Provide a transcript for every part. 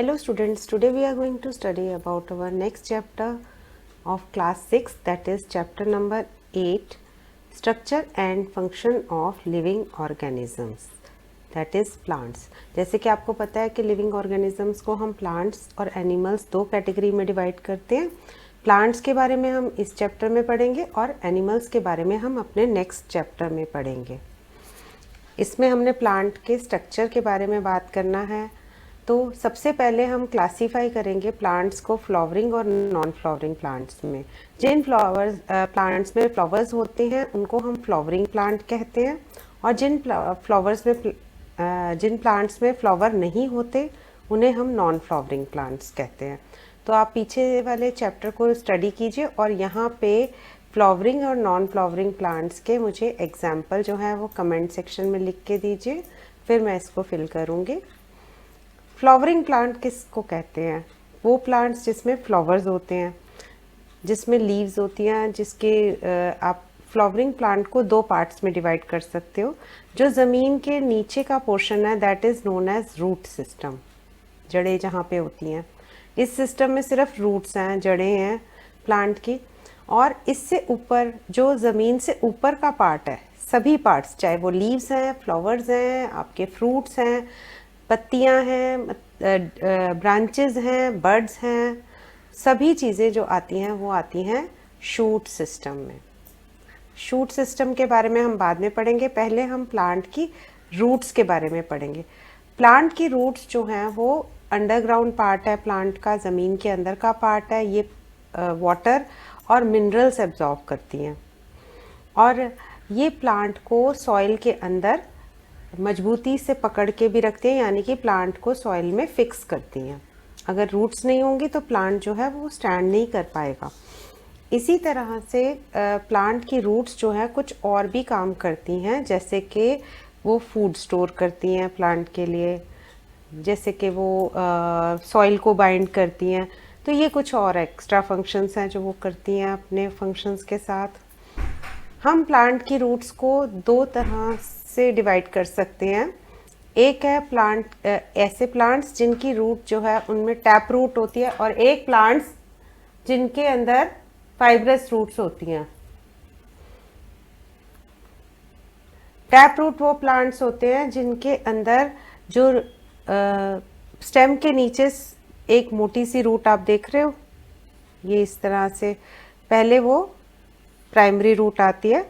Hello students, today we are going to study about our next chapter of class 6, that is chapter number 8, structure and function of living organisms, that is plants। जैसे कि आपको पता है कि living organisms को हम plants और animals दो कैटेगरी में डिवाइड करते हैं। प्लांट्स के बारे में हम इस चैप्टर में पढ़ेंगे और एनिमल्स के बारे में हम अपने नेक्स्ट चैप्टर में पढ़ेंगे। इसमें हमने प्लांट के स्ट्रक्चर के बारे में बात करना है। तो सबसे पहले हम क्लासीफाई करेंगे प्लांट्स को फ्लावरिंग और नॉन फ्लावरिंग प्लांट्स में। जिन प्लांट्स में फ्लावर्स होते हैं उनको हम फ्लावरिंग प्लांट कहते हैं, और जिन प्लांट्स में फ्लावर नहीं होते उन्हें हम नॉन फ्लावरिंग प्लांट्स कहते हैं। तो आप पीछे वाले चैप्टर को स्टडी कीजिए और यहाँ पे फ्लावरिंग और नॉन फ्लावरिंग प्लांट्स के मुझे एग्जाम्पल जो है वो कमेंट सेक्शन में लिख के दीजिए, फिर मैं इसको फिल करूँगी। फ्लावरिंग प्लांट किसको कहते हैं? वो प्लांट्स जिसमें फ्लावर्स होते हैं, जिसमें लीव्स होती हैं, जिसके आप फ्लावरिंग प्लांट को दो पार्ट्स में डिवाइड कर सकते हो। जो ज़मीन के नीचे का पोर्शन है that is known as root system, जड़ें जहाँ पे होती हैं। इस सिस्टम में सिर्फ रूट्स हैं, जड़ें हैं प्लांट की। और इससे ऊपर जो ज़मीन से ऊपर का पार्ट है, सभी पार्ट्स, चाहे वो लीव्स हैं, फ्लावर्स हैं, आपके फ्रूट्स हैं, पत्तियां हैं, ब्रांचेस हैं, बर्ड्स हैं, सभी चीज़ें जो आती हैं वो आती हैं शूट सिस्टम में। शूट सिस्टम के बारे में हम बाद में पढ़ेंगे, पहले हम प्लांट की रूट्स के बारे में पढ़ेंगे। प्लांट की रूट्स जो हैं वो अंडरग्राउंड पार्ट है प्लांट का, ज़मीन के अंदर का पार्ट है। ये वाटर और मिनरल्स एब्जॉर्ब करती हैं और ये प्लांट को सॉइल के अंदर मजबूती से पकड़ के भी रखते हैं, यानी कि प्लांट को सॉइल में फिक्स करती हैं। अगर रूट्स नहीं होंगी तो प्लांट जो है वो स्टैंड नहीं कर पाएगा। इसी तरह से प्लांट की रूट्स जो है कुछ और भी काम करती हैं, जैसे कि वो फूड स्टोर करती हैं प्लांट के लिए, जैसे कि वो सॉइल को बाइंड करती हैं। तो ये कुछ और एक्स्ट्रा फंक्शंस हैं जो वो करती हैं अपने फंक्शंस के साथ। हम प्लांट की रूट्स को दो तरह से डिवाइड कर सकते हैं। एक है ऐसे प्लांट्स जिनकी रूट जो है उनमें टैप रूट होती है, और एक प्लांट्स जिनके अंदर फाइब्रस रूट्स होती हैं। टैप रूट वो प्लांट्स होते हैं जिनके अंदर जो स्टेम के नीचे एक मोटी सी रूट आप देख रहे हो, ये इस तरह से पहले वो प्राइमरी रूट आती है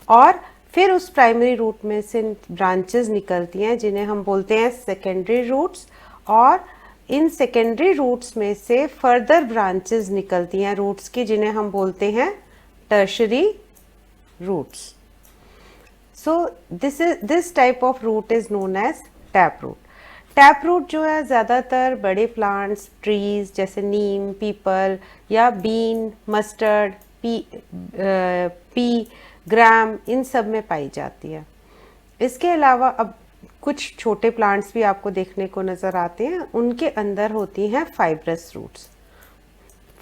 और फिर उस प्राइमरी रूट में से ब्रांचेस निकलती हैं जिन्हें हम बोलते हैं सेकेंडरी रूट्स, और इन सेकेंडरी रूट्स में से फर्दर ब्रांचेस निकलती हैं रूट्स की, जिन्हें हम बोलते हैं tertiary roots. So this type of root is known as tap root. Tap root जो है ज़्यादातर बड़े प्लांट्स, ट्रीज जैसे नीम, पीपल या बीन, मस्टर्ड, पी, ग्राम, इन सब में पाई जाती है। इसके अलावा अब कुछ छोटे प्लांट्स भी आपको देखने को नज़र आते हैं, उनके अंदर होती हैं फाइब्रस रूट्स।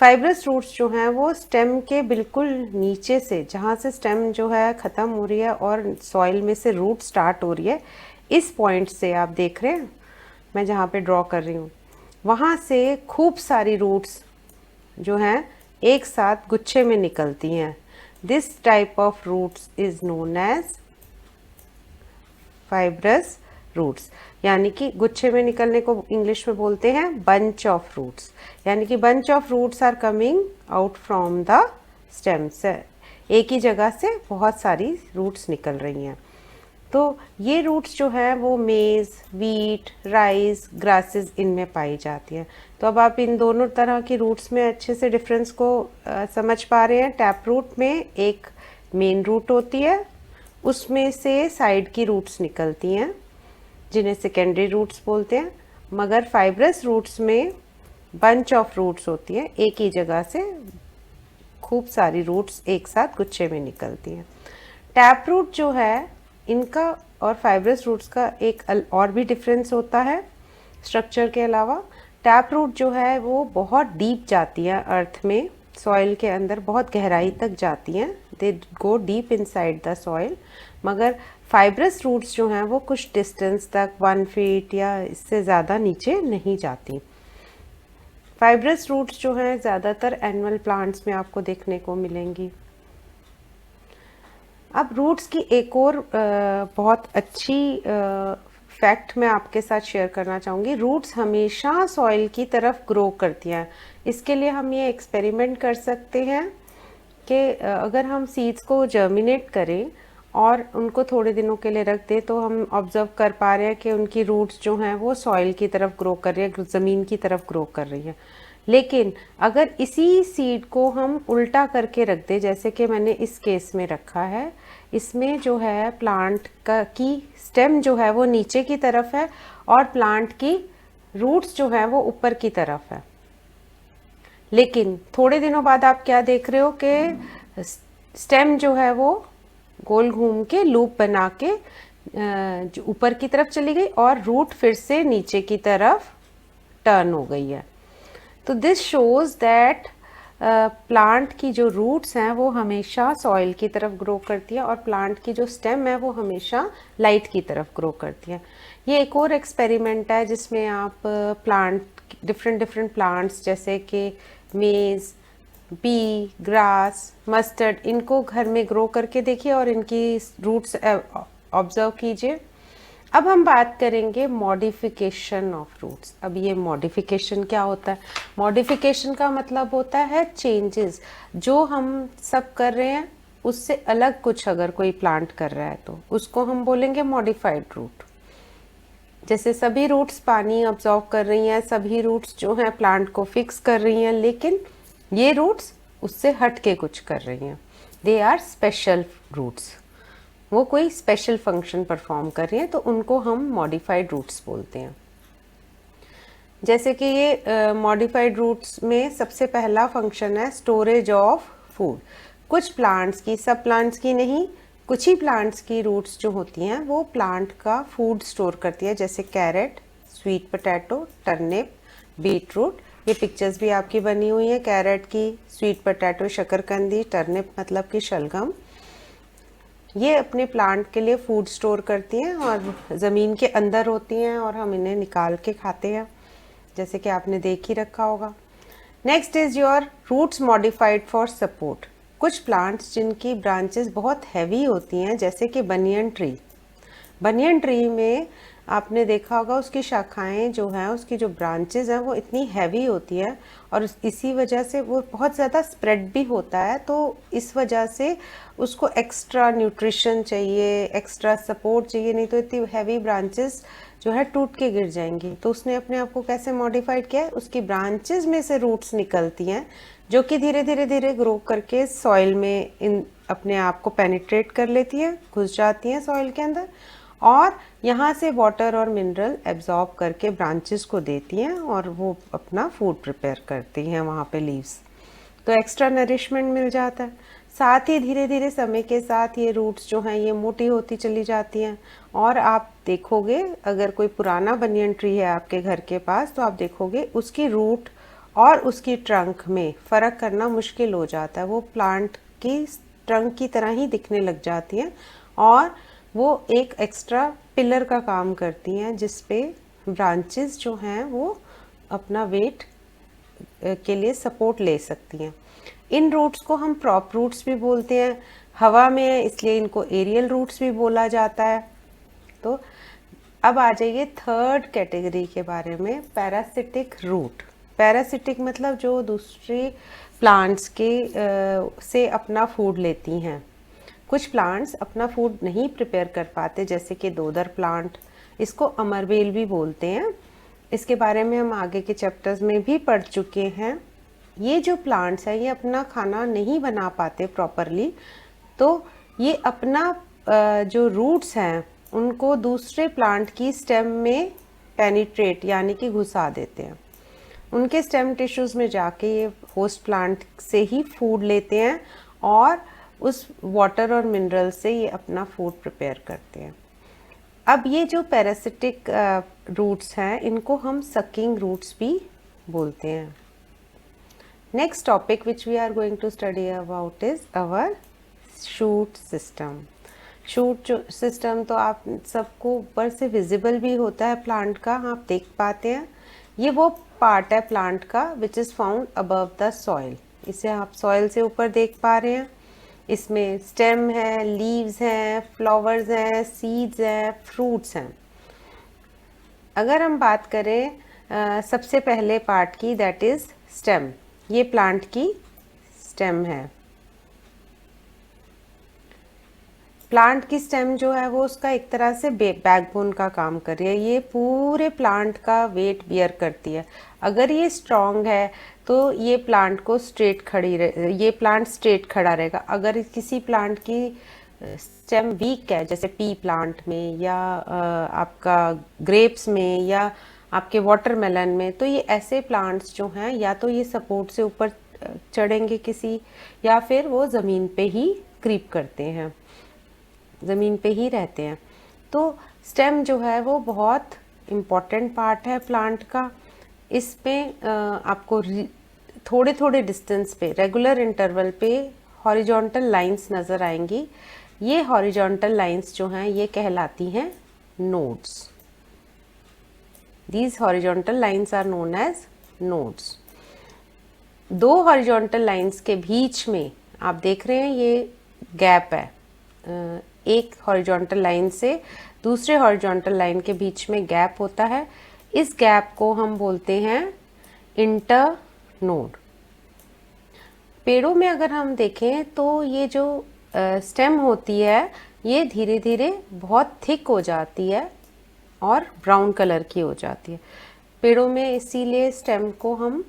फाइब्रस रूट्स जो हैं वो स्टेम के बिल्कुल नीचे से, जहाँ से स्टेम जो है ख़त्म हो रही है और सॉइल में से रूट स्टार्ट हो रही है, इस पॉइंट से आप देख रहे हैं मैं जहाँ पे ड्रॉ कर रही हूँ, वहाँ से खूब सारी रूट्स जो हैं एक साथ गुच्छे में निकलती हैं। This type of roots is known as fibrous roots, यानी कि गुच्छे में निकलने को इंग्लिश में बोलते हैं बंच ऑफ रूट्स, यानी कि bunch of roots are coming out from the stem से, एक ही जगह से बहुत सारी रूट्स निकल रही हैं। तो ये रूट्स जो है वो मेज़, वीट, राइस, ग्रासेस इनमें पाई जाती हैं। तो अब आप इन दोनों तरह की रूट्स में अच्छे से डिफरेंस को समझ पा रहे हैं। टैप रूट में एक मेन रूट होती है, उसमें से साइड की रूट्स निकलती हैं जिन्हें सेकेंडरी रूट्स बोलते हैं, मगर फाइब्रस रूट्स में बंच ऑफ रूट्स होती है, एक ही जगह से खूब सारी रूट्स एक साथ गुच्छे में निकलती हैं। टैप रूट जो है इनका और फाइब्रस रूट्स का एक और भी डिफरेंस होता है स्ट्रक्चर के अलावा। टैप रूट जो है वो बहुत डीप जाती है अर्थ में, सॉइल के अंदर बहुत गहराई तक जाती हैं, they go deep inside the soil, मगर फाइब्रस रूट्स जो हैं वो कुछ डिस्टेंस तक 1 फीट या इससे ज़्यादा नीचे नहीं जाती। फाइब्रस रूट्स जो हैं ज़्यादातर एनुअल प्लांट्स में आपको देखने को मिलेंगी। अब रूट्स की एक और बहुत अच्छी फैक्ट मैं आपके साथ शेयर करना चाहूँगी। रूट्स हमेशा सॉइल की तरफ ग्रो करती हैं। इसके लिए हम ये एक्सपेरिमेंट कर सकते हैं कि अगर हम सीड्स को जर्मिनेट करें और उनको थोड़े दिनों के लिए रख दें तो हम ऑब्जर्व कर पा रहे हैं कि उनकी रूट्स जो हैं वो सॉइल की तरफ ग्रो कर रही है, ज़मीन की तरफ ग्रो कर रही है। लेकिन अगर इसी सीड को हम उल्टा करके रख दें, जैसे कि मैंने इस केस में रखा है, इसमें जो है प्लांट की स्टेम जो है वो नीचे की तरफ है और प्लांट की रूट्स जो है वो ऊपर की तरफ है। लेकिन थोड़े दिनों बाद आप क्या देख रहे हो कि स्टेम जो है वो गोल घूम के लूप बना के ऊपर की तरफ चली गई और रूट फिर से नीचे की तरफ टर्न हो गई है। तो दिस शोज दैट प्लांट की जो रूट्स हैं वो हमेशा सॉइल की तरफ ग्रो करती है और प्लांट की जो स्टेम है वो हमेशा लाइट की तरफ ग्रो करती है। ये एक और एक्सपेरिमेंट है जिसमें आप डिफरेंट प्लांट्स जैसे कि मेज, पी, ग्रास, मस्टर्ड, इनको घर में ग्रो करके देखिए और इनकी रूट्स ऑब्जर्व कीजिए। अब हम बात करेंगे मॉडिफिकेशन ऑफ रूट्स। अब ये मॉडिफिकेशन क्या होता है? मॉडिफिकेशन का मतलब होता है चेंजेस। जो हम सब कर रहे हैं उससे अलग कुछ अगर कोई प्लांट कर रहा है तो उसको हम बोलेंगे मॉडिफाइड रूट। जैसे सभी रूट्स पानी अब्जॉर्व कर रही हैं, सभी रूट्स जो हैं प्लांट को फिक्स कर रही हैं, लेकिन ये रूट्स उससे हट के कुछ कर रही हैं। दे आर स्पेशल रूट्स, वो कोई स्पेशल फंक्शन परफॉर्म कर रही हैं, तो उनको हम मॉडिफाइड रूट्स बोलते हैं। जैसे कि ये मॉडिफाइड रूट्स में सबसे पहला फंक्शन है स्टोरेज ऑफ फूड। कुछ प्लांट्स की, सब प्लांट्स की नहीं, कुछ ही प्लांट्स की रूट्स जो होती हैं वो प्लांट का फूड स्टोर करती है, जैसे carrot, sweet potato, turnip, beetroot. ये पिक्चर्स भी आपकी बनी हुई हैं, कैरेट की, स्वीट पोटैटो शकरकंदी, टर्निप मतलब कि शलगम। ये अपने प्लांट के लिए फूड स्टोर करती हैं और ज़मीन के अंदर होती हैं और हम इन्हें निकाल के खाते हैं, जैसे कि आपने देख ही रखा होगा। Next is your roots modified for support. कुछ प्लांट्स जिनकी ब्रांचेस बहुत हैवी होती हैं, जैसे कि बनियन ट्री। बनियन ट्री में आपने देखा होगा उसकी शाखाएं जो हैं, उसकी जो ब्रांचेस हैं वो इतनी हैवी होती हैं और इसी वजह से वो बहुत ज़्यादा स्प्रेड भी होता है। तो इस वजह से उसको एक्स्ट्रा न्यूट्रिशन चाहिए, एक्स्ट्रा सपोर्ट चाहिए, नहीं तो इतनी हैवी ब्रांचेस जो है टूट के गिर जाएंगी। तो उसने अपने आप को कैसे मॉडिफाइड किया है? उसकी ब्रांचेस में से रूट्स निकलती हैं जो कि धीरे धीरे ग्रो करके सॉइल में इन अपने आप को पेनिट्रेट कर लेती हैं, घुस जाती हैं सॉइल के अंदर और यहाँ से वाटर और मिनरल एब्जॉर्ब करके ब्रांचेस को देती हैं और वो अपना फूड प्रिपेयर करती हैं वहाँ पे लीव्स। तो एक्स्ट्रा नरिशमेंट मिल जाता है। साथ ही धीरे धीरे समय के साथ ये रूट्स जो हैं ये मोटी होती चली जाती हैं और आप देखोगे, अगर कोई पुराना बनियन ट्री है आपके घर के पास तो आप देखोगे उसकी रूट और उसकी ट्रंक में फ़र्क करना मुश्किल हो जाता है। वो प्लांट की ट्रंक की तरह ही दिखने लग जाती हैं और वो एक एक्स्ट्रा पिलर का काम करती हैं जिस पे ब्रांचेस जो हैं वो अपना वेट के लिए सपोर्ट ले सकती हैं। इन रूट्स को हम प्रॉप रूट्स भी बोलते हैं। हवा में है इसलिए इनको एरियल रूट्स भी बोला जाता है। तो अब आ जाइए थर्ड कैटेगरी के बारे में, पैरासिटिक रूट। पैरासिटिक मतलब जो दूसरे प्लांट्स के से अपना फूड लेती हैं। कुछ प्लांट्स अपना फूड नहीं प्रिपेयर कर पाते, जैसे कि दोदर प्लांट, इसको अमरबेल भी बोलते हैं। इसके बारे में हम आगे के चैप्टर्स में भी पढ़ चुके हैं। ये जो प्लांट्स हैं ये अपना खाना नहीं बना पाते प्रॉपरली, तो ये अपना जो रूट्स हैं उनको दूसरे प्लांट की स्टेम में पेनिट्रेट यानी कि घुसा देते हैं। उनके स्टेम टिश्यूज़ में जाके ये होस्ट प्लांट से ही फूड लेते हैं और उस वाटर और मिनरल से ये अपना फूड प्रिपेयर करते हैं। अब ये जो पैरासिटिक रूट्स हैं इनको हम सकिंग रूट्स भी बोलते हैं। Next topic which we are going to study about is our shoot system. Shoot जो सिस्टम तो आप सबको ऊपर से विजिबल भी होता है प्लांट का, आप देख पाते हैं। ये वो पार्ट है प्लांट का which is found above the soil. इसे आप सॉइल से ऊपर देख पा रहे हैं। इसमें स्टेम है, लीव्स हैं, फ्लावर्स हैं, सीड्स हैं, फ्रूट्स हैं। अगर हम बात करें सबसे पहले पार्ट की, दैट इज़ स्टेम। ये प्लांट की स्टेम है। प्लांट की स्टेम जो है वो उसका एक तरह से बैकबोन का काम कर रही है। ये पूरे प्लांट का वेट बियर करती है। अगर ये स्ट्रांग है तो ये प्लांट को ये प्लांट स्ट्रेट खड़ा रहेगा। अगर किसी प्लांट की स्टेम वीक है, जैसे पी प्लांट में या आपका ग्रेप्स में या आपके वाटरमेलन में, तो ये ऐसे प्लांट्स जो हैं या तो ये सपोर्ट से ऊपर चढ़ेंगे किसी, या फिर वो ज़मीन पे ही क्रीप करते हैं, ज़मीन पे ही रहते हैं। तो स्टेम जो है वो बहुत इम्पॉर्टेंट पार्ट है प्लांट का। इसमें आपको थोड़े थोड़े डिस्टेंस पे, रेगुलर इंटरवल पे हॉरिजॉन्टल लाइंस नज़र आएंगी। ये हॉरिजॉन्टल लाइंस जो हैं ये कहलाती हैं nodes. These horizontal lines are known as nodes. दो हॉरिजॉन्टल लाइंस के बीच में आप देख रहे हैं ये गैप है। एक हॉरिजॉन्टल लाइन से दूसरे हॉरिजॉन्टल लाइन के बीच में गैप होता है। इस गैप को हम बोलते हैं इंटर नोड। पेड़ों में अगर हम देखें तो ये जो स्टेम होती है ये धीरे धीरे बहुत थिक हो जाती है और ब्राउन कलर की हो जाती है पेड़ों में, इसीलिए स्टेम को हम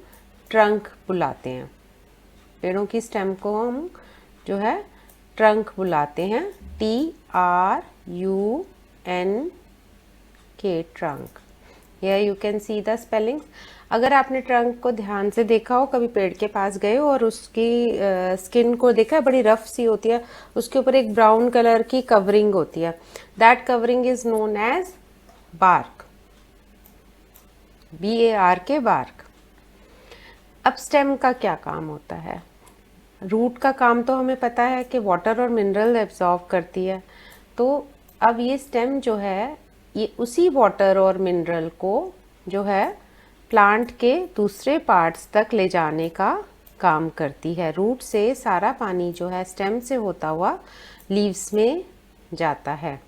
ट्रंक बुलाते हैं। पेड़ों की स्टेम को हम जो है ट्रंक बुलाते हैं, TRUNK, trunk. Here you can see the spellings। अगर आपने ट्रंक को ध्यान से देखा हो, कभी पेड़ के पास गए हो और उसकी स्किन को देखा है, बड़ी रफ सी होती है, उसके ऊपर एक ब्राउन कलर की कवरिंग होती है, that covering is known as bark, BARK, bark. अब स्टेम का क्या काम होता है? रूट का काम तो हमें पता है कि वाटर और मिनरल एब्जॉर्ब करती है। तो अब ये स्टेम जो है ये उसी वाटर और मिनरल को जो है प्लांट के दूसरे पार्ट्स तक ले जाने का काम करती है। रूट से सारा पानी जो है स्टेम से होता हुआ लीव्स में जाता है।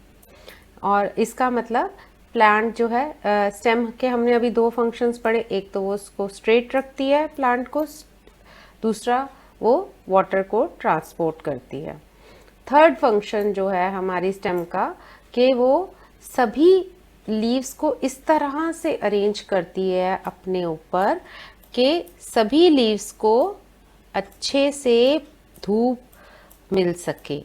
और इसका मतलब प्लांट जो है स्टेम के हमने अभी दो फंक्शंस पढ़े, एक तो वो उसको स्ट्रेट रखती है प्लांट को, दूसरा वो वाटर को ट्रांसपोर्ट करती है। थर्ड फंक्शन जो है हमारी स्टेम का कि वो सभी लीव्स को इस तरह से अरेंज करती है अपने ऊपर कि सभी लीव्स को अच्छे से धूप मिल सके।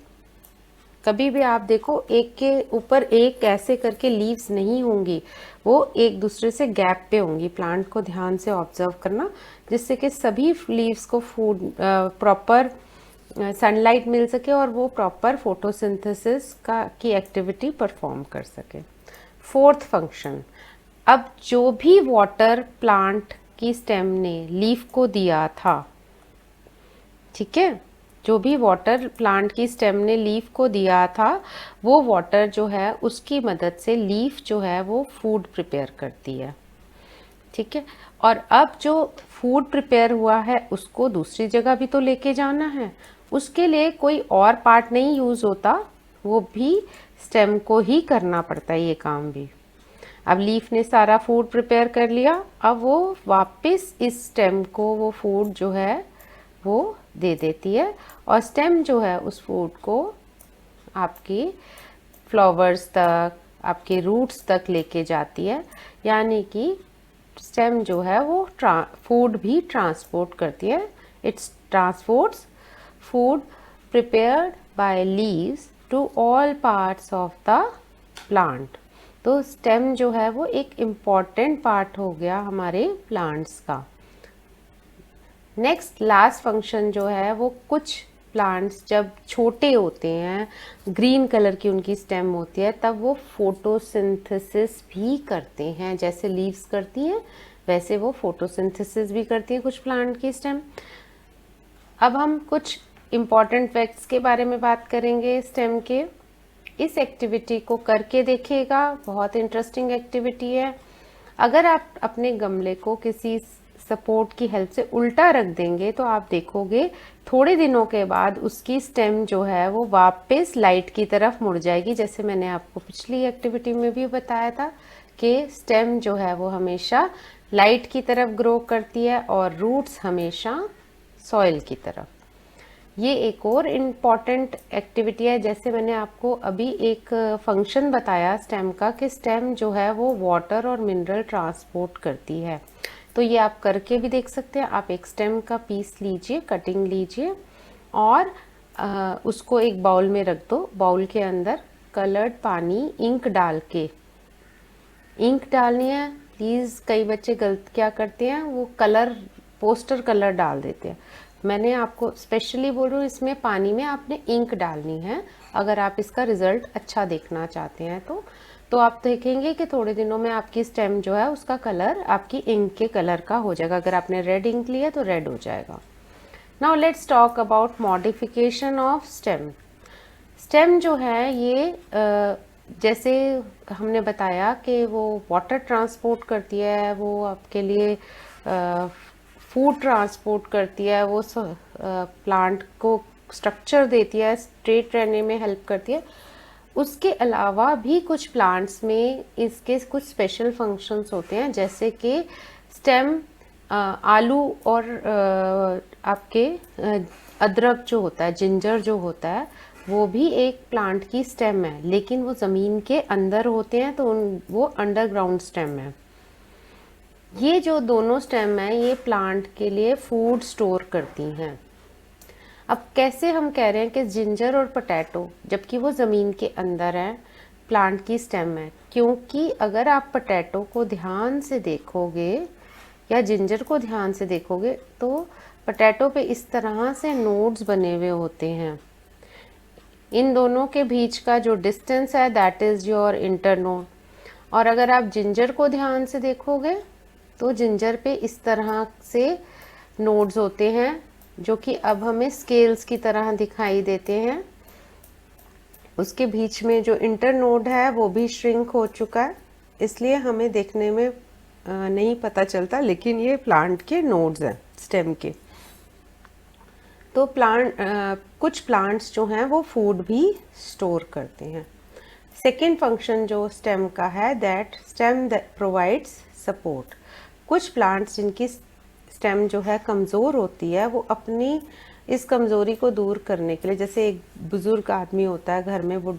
कभी भी आप देखो एक के ऊपर एक ऐसे करके लीव्स नहीं होंगी, वो एक दूसरे से गैप पे होंगी। प्लांट को ध्यान से ऑब्जर्व करना, जिससे कि सभी लीव्स को फूड प्रॉपर सनलाइट मिल सके और वो प्रॉपर फोटोसिंथेसिस की एक्टिविटी परफॉर्म कर सके। फोर्थ फंक्शन, अब जो भी वाटर प्लांट की स्टेम ने लीफ को दिया था, ठीक है, जो भी वाटर प्लांट की स्टेम ने लीफ को दिया था, वो वाटर जो है उसकी मदद से लीफ जो है वो फूड प्रिपेयर करती है, ठीक है। और अब जो फूड प्रिपेयर हुआ है उसको दूसरी जगह भी तो लेके जाना है, उसके लिए कोई और पार्ट नहीं यूज होता, वो भी स्टेम को ही करना पड़ता है ये काम भी। अब लीफ ने सारा फूड प्रिपेयर कर लिया, अब वो वापस इस स्टेम को वो फूड जो है वो दे देती है और स्टेम जो है उस फूड को आपकी फ्लावर्स तक, आपके रूट्स तक लेके जाती है। यानी कि स्टेम जो है वो फूड भी ट्रांसपोर्ट करती है। It's transports food prepared by leaves to all parts of the plant. तो स्टेम जो है वो एक इम्पॉर्टेंट पार्ट हो गया हमारे प्लांट्स का। नेक्स्ट लास्ट फंक्शन जो है वो कुछ प्लांट्स जब छोटे होते हैं, ग्रीन कलर की उनकी स्टेम होती है, तब वो फोटोसिंथेसिस भी करते हैं। जैसे लीव्स करती हैं वैसे वो फोटोसिंथेसिस भी करती हैं कुछ प्लांट की स्टेम। अब हम कुछ इम्पॉर्टेंट फैक्ट्स के बारे में बात करेंगे स्टेम के। इस एक्टिविटी को करके देखिएगा, बहुत इंटरेस्टिंग एक्टिविटी है। अगर आप अपने गमले को किसी सपोर्ट की हेल्प से उल्टा रख देंगे तो आप देखोगे थोड़े दिनों के बाद उसकी स्टेम जो है वो वापस लाइट की तरफ मुड़ जाएगी। जैसे मैंने आपको पिछली एक्टिविटी में भी बताया था कि स्टेम जो है वो हमेशा लाइट की तरफ ग्रो करती है और रूट्स हमेशा सॉइल की तरफ। ये एक और इम्पॉर्टेंट एक्टिविटी है। जैसे मैंने आपको अभी एक फंक्शन बताया स्टेम का कि स्टेम जो है वो वाटर और मिनरल ट्रांसपोर्ट करती है, तो ये आप करके भी देख सकते हैं। आप एक स्टेम का पीस लीजिए, कटिंग लीजिए और उसको एक बाउल में रख दो। बाउल के अंदर कलर्ड पानी, इंक डाल के, इंक डालनी है प्लीज़। कई बच्चे गलत क्या करते हैं, वो कलर, पोस्टर कलर डाल देते हैं। मैंने आपको स्पेशली बोल रही हूँ, इसमें पानी में आपने इंक डालनी है अगर आप इसका रिजल्ट अच्छा देखना चाहते हैं। तो आप देखेंगे कि थोड़े दिनों में आपकी स्टेम जो है उसका कलर आपकी इंक के कलर का हो जाएगा। अगर आपने रेड इंक लिया तो रेड हो जाएगा। Now let's talk about modification of stem. Stem जो है ये जैसे हमने बताया कि वो वाटर ट्रांसपोर्ट करती है, वो आपके लिए फूड ट्रांसपोर्ट करती है, वो प्लांट को स्ट्रक्चर देती है, स्ट्रेट रहने में हेल्प करती है। उसके अलावा भी कुछ प्लांट्स में इसके कुछ स्पेशल फंक्शंस होते हैं, जैसे कि स्टेम आलू और आपके अदरक जो होता है, जिंजर जो होता है, वो भी एक प्लांट की स्टेम है, लेकिन वो ज़मीन के अंदर होते हैं, तो वो अंडरग्राउंड स्टेम है। ये जो दोनों स्टेम है ये प्लांट के लिए फूड स्टोर करती हैं। अब कैसे हम कह रहे हैं कि जिंजर और पोटैटो, जबकि वो ज़मीन के अंदर है, प्लांट की स्टेम है? क्योंकि अगर आप पोटैटो को ध्यान से देखोगे या जिंजर को ध्यान से देखोगे तो पोटैटो पे इस तरह से नोड्स बने हुए होते हैं। इन दोनों के बीच का जो डिस्टेंस है दैट इज़ योर इंटरनोड। और अगर आप जिंजर को ध्यान से देखोगे तो जिंजर पे इस तरह से नोड्स होते हैं जो कि अब हमें स्केल्स की तरह दिखाई देते हैं। उसके बीच में जो इंटरनोड है वो भी श्रिंक हो चुका है, इसलिए हमें देखने में नहीं पता चलता, लेकिन ये प्लांट के नोड्स हैं स्टेम के। तो कुछ प्लांट्स जो हैं वो फूड भी स्टोर करते हैं। सेकेंड फंक्शन जो स्टेम का है, दैट स्टेम प्रोवाइड्स सपोर्ट। कुछ प्लांट्स जिनकी स्टेम जो है कमज़ोर होती है, वो अपनी इस कमज़ोरी को दूर करने के लिए, जैसे एक बुज़ुर्ग आदमी होता है घर में, वो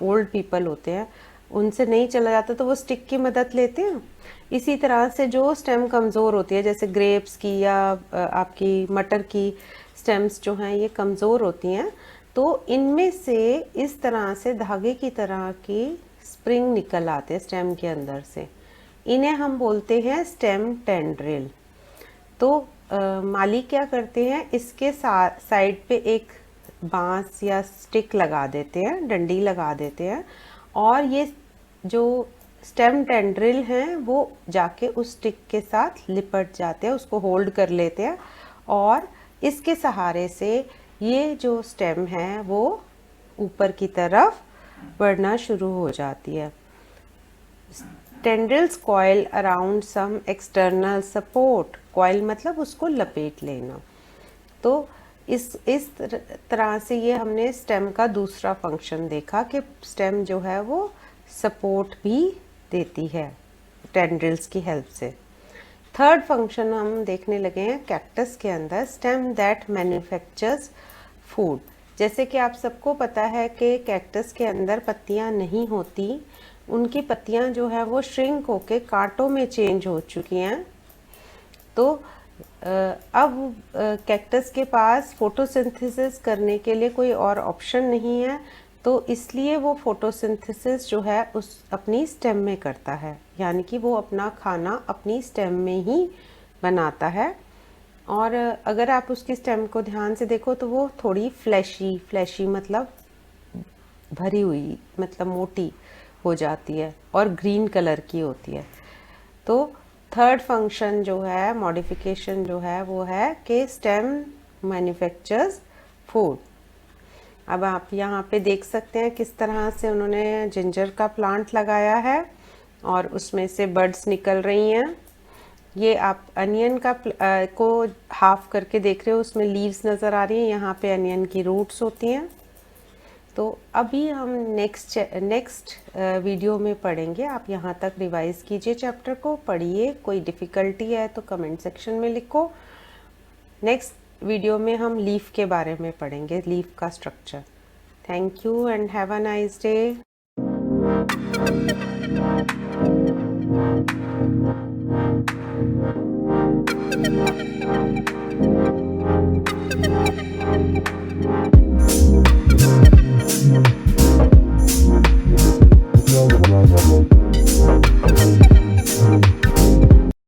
ओल्ड पीपल होते हैं, उनसे नहीं चला जाता तो वो स्टिक की मदद लेते हैं। इसी तरह से जो स्टेम कमज़ोर होती है, जैसे ग्रेप्स की या आपकी मटर की स्टेम्स जो हैं ये कमज़ोर होती हैं, तो इनमें से इस तरह से धागे की तरह की स्प्रिंग निकल आते हैं स्टेम के अंदर से। इन्हें हम बोलते हैं स्टेम टेंड्रिल। तो माली क्या करते हैं, इसके साइड पे एक बांस या स्टिक लगा देते हैं, डंडी लगा देते हैं, और ये जो स्टेम टेंड्रिल हैं वो जाके उस स्टिक के साथ लिपट जाते हैं, उसको होल्ड कर लेते हैं, और इसके सहारे से ये जो स्टेम है वो ऊपर की तरफ बढ़ना शुरू हो जाती है। Tendrils coil around some external support. Coil मतलब उसको लपेट लेना। तो इस तरह से ये हमने स्टेम का दूसरा फंक्शन देखा कि स्टेम जो है वो सपोर्ट भी देती है टेंड्रिल्स की हेल्प से। थर्ड फंक्शन हम देखने लगे हैं कैक्टस के अंदर, स्टेम दैट मैन्युफैक्चर्स फूड। जैसे कि आप सबको पता है कि कैक्टस के अंदर पत्तियां नहीं होती, उनकी पत्तियां जो है वो श्रिंक होके कांटों में चेंज हो चुकी हैं। तो अब कैक्टस के पास फोटोसिंथेसिस करने के लिए कोई और ऑप्शन नहीं है, तो इसलिए वो फोटोसिंथेसिस जो है उस अपनी स्टेम में करता है, यानी कि वो अपना खाना अपनी स्टेम में ही बनाता है। और अगर आप उसकी स्टेम को ध्यान से देखो तो वो थोड़ी फ्लैशी मतलब भरी हुई, मतलब मोटी हो जाती है और ग्रीन कलर की होती है। तो थर्ड फंक्शन जो है, मॉडिफिकेशन जो है, वो है कि स्टेम मैन्युफैक्चर्स फूड। अब आप यहाँ पे देख सकते हैं किस तरह से उन्होंने जिंजर का प्लांट लगाया है, और उसमें से बड्स निकल रही हैं। ये आप अनियन का को हाफ करके देख रहे हो, उसमें लीव्स नज़र आ रही हैं, यहाँ पे अनियन की रूट्स होती हैं। तो अभी हम नेक्स्ट वीडियो में पढ़ेंगे। आप यहाँ तक रिवाइज कीजिए, चैप्टर को पढ़िए, कोई डिफ़िकल्टी है तो कमेंट सेक्शन में लिखो। नेक्स्ट वीडियो में हम लीफ के बारे में पढ़ेंगे, लीफ का structure. Thank you and have a nice day.